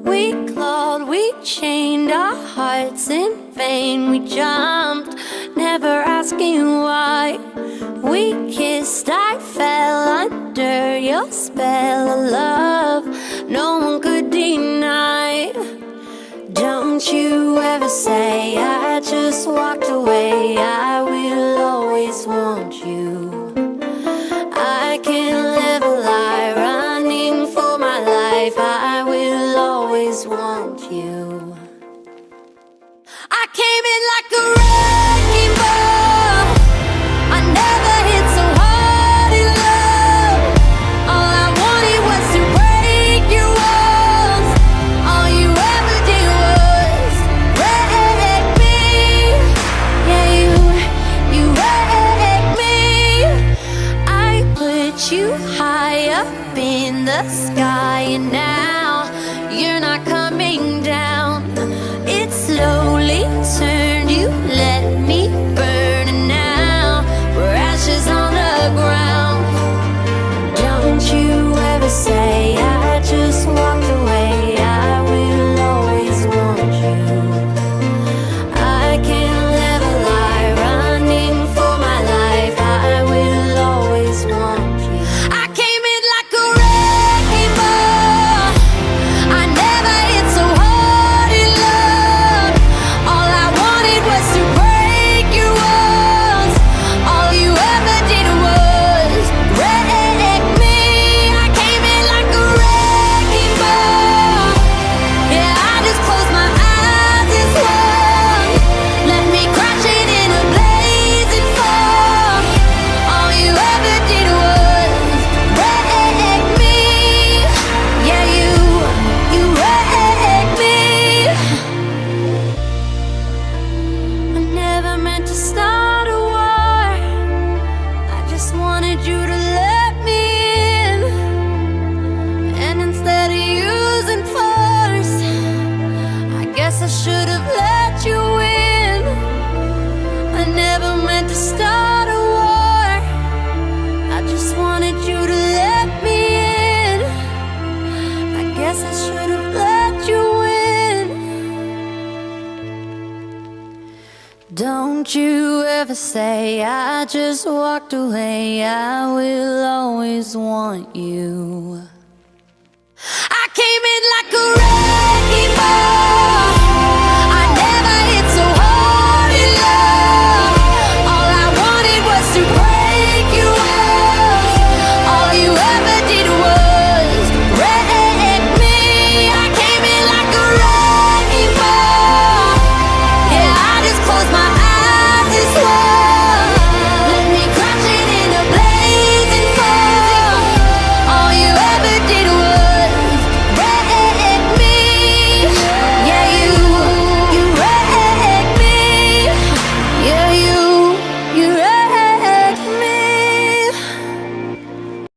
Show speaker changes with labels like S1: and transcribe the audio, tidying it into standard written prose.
S1: We clawed, we chained our hearts in vain. We jumped, never asking why. We kissed, I fell under your spell of love no one could deny. Don't you ever say I just walked away. I will always want you. I can't live a lie, running for my life. I will always want you. I came in like a wrecking ball. I never hit so hard in love. All I wanted was to break your walls. All you ever did was wreck me. Yeah, you wrecked me. I put you high up in the sky, and now you're not coming down. It slowly turned, you let me burn, and now we're ashes on the ground. Don't you ever say I just walked away. I will always want you. I can't live a lie, running for my life. I will always want you. I came in like a wrecking ball. I never hit so hard in love. All I wanted was to break your walls. All you ever did was wreck me. I came in like a wrecking ball. Yeah, I just closed my eyes and swung. Let me crash it in a blazing fall. All you ever did was wreck me. Yeah, you wrecked me. I never meant to start a war. I just wanted you to let me in. And instead of using force, I guess I should have let you in. I never meant to start a war. I just wanted you to let me in. I guess I should have let you in. Don't you ever say I just walked away. I will always want you. I came in like a wrecking ball.